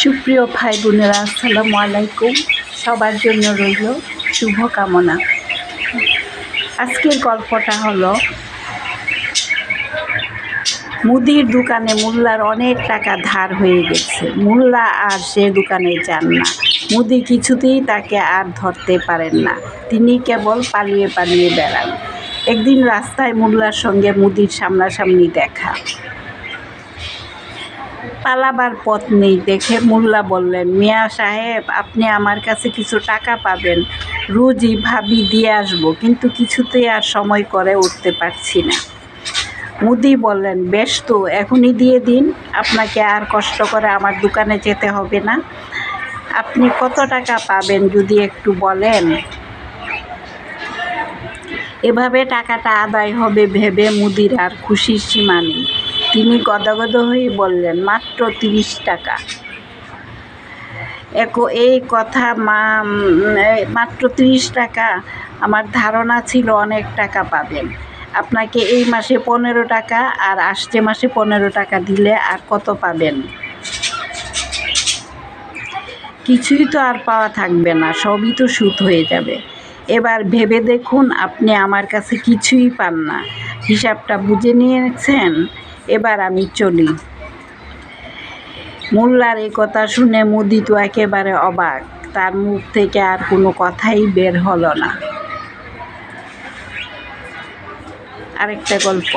সুপ্রিয় ভাই বোনেরা, আসসালামু আলাইকুম। সবার জন্য রইল শুভকামনা। আজকের গল্পটা হলো, মুদির দোকানে মোল্লার অনেক টাকা ধার হয়ে গেছে। মোল্লা আর সে দোকানে যান না। মুদি কিছুতেই তাকে আর ধরতে পারেন না। তিনি কেবল পালিয়ে পালিয়ে বেড়ান। একদিন রাস্তায় মোল্লার সঙ্গে মুদির সামনাসামনি দেখা। পালাবার পথ নেই দেখে মোল্লা বললেন, মিয়া সাহেব, আপনি আমার কাছে কিছু টাকা পাবেন। রোজই ভাবি দিয়ে আসবো, কিন্তু কিছুতেই আর সময় করে উঠতে পারছি না। মুদি বললেন, বেশ তো, এখনই দিয়ে দিন। আপনাকে আর কষ্ট করে আমার দোকানে যেতে হবে না। আপনি কত টাকা পাবেন যদি একটু বলেন? এভাবে টাকাটা আদায় হবে ভেবে মুদির আর খুশির সীমা নেই। তিনি গদগদ হয়ে বললেন, মাত্র 30 টাকা। এই কথা মাত্র 30 টাকা? আমার ধারণা ছিল অনেক টাকা পাবেন। আপনাকে এই মাসে 15 টাকা আর আসছে মাসে 15 টাকা দিলে আর কত পাবেন? কিছুই তো আর পাওয়া থাকবে না, সবই তো সুদ হয়ে যাবে। এবার ভেবে দেখুন, আপনি আমার কাছে কিছুই পান না। হিসাবটা বুঝে নিয়েছেন? এবার আমি চলি। মোল্লার এই কথা শুনে মুদি তো একেবারে অবাক। তার মুখ থেকে আর কোনো কথাই বের হলো না। আরেকটা গল্প।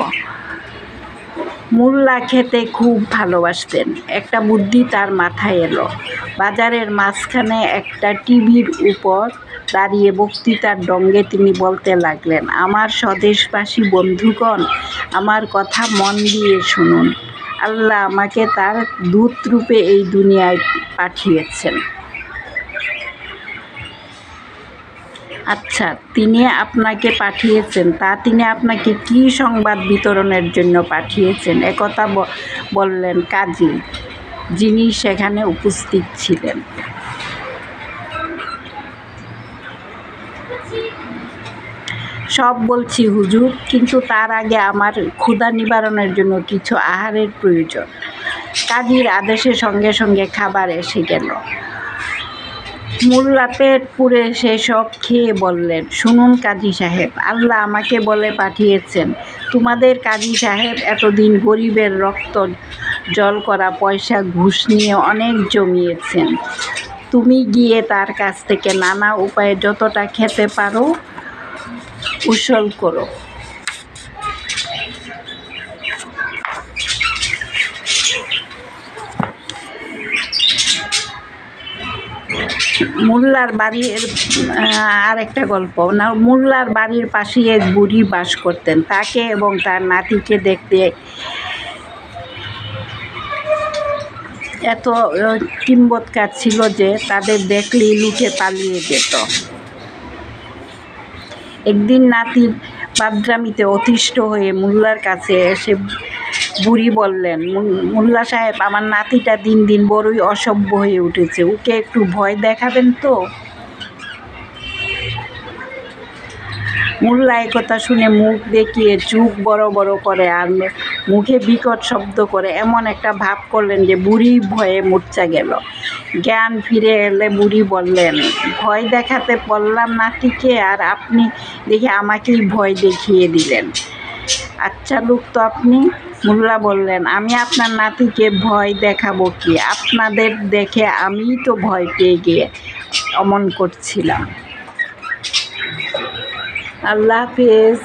মোল্লা খেতে খুব ভালোবাসতেন। একটা বুদ্ধি তার মাথায় এলো। বাজারের মাঝখানে একটা টিভির উপর দাঁড়িয়ে বক্তৃতার ঢঙে তিনি বলতে লাগলেন, আমার স্বদেশবাসী বন্ধুগণ, আমার কথা মন দিয়ে শুনুন। আল্লাহ আমাকে তার দূত রূপে এই দুনিয়ায় পাঠিয়েছেন। আচ্ছা, তিনি আপনাকে পাঠিয়েছেন, তিনি আপনাকে কী সংবাদ বিতরণের জন্য পাঠিয়েছেন? একথা বললেন কাজী, যিনি সেখানে উপস্থিত ছিলেন। সব বলছি হুজুর, কিন্তু তার আগে আমার ক্ষুধা নিবারণের জন্য কিছু আহারের প্রয়োজন। কাজীর আদেশে সঙ্গে সঙ্গে খাবার এসে গেল। মোল্লা পেট পুড়ে সেসব খেয়ে বললেন, শুনুন কাজী সাহেব, আল্লাহ আমাকে বলে পাঠিয়েছেন। তোমাদের কাজী সাহেব এতদিন গরিবের রক্ত জল করা পয়সা ঘুষ নিয়ে অনেক জমিয়েছেন। তুমি গিয়ে তার কাছ থেকে নানা উপায়ে যতটা খেতে পারো উসুল করো। মোল্লার বাড়ির আরেকটা গল্প না। মোল্লার বাড়ির পাশে এক বুড়ি বাস করতেন। তাকে এবং তার নাতিকে দেখতে এত কিম্বৎকার ছিল যে তাদের দেখলেই লুটে পালিয়ে যেত। একদিন নাতির বাদরামিতে অতিষ্ঠ হয়ে মোল্লার কাছে এসে বুড়ি বললেন, মোল্লা সাহেব, আমার নাতিটা দিন দিন বড়ই অসভ্য হয়ে উঠেছে, ওকে একটু ভয় দেখাবেন তো? মোল্লা একথা শুনে মুখ দেখিয়ে চোখ বড় বড় করে আর মুখে বিকট শব্দ করে এমন একটা ভাব করলেন যে বুড়ি ভয়ে মূর্ছা গেল। জ্ঞান ফিরে এলে বুড়ি বললেন, ভয় দেখাতে বললাম নাতিকে, আর আপনি দেখে আমাকেই ভয় দেখিয়ে দিলেন। আচ্ছা লোক তো আপনি। মোল্লা বললেন, আমি আপনার নাতিকে ভয় দেখাবো কি? আপনাদের দেখে আমিই তো ভয় পেয়ে গিয়ে অমন করছিলাম। আল্লাহ হাফেজ।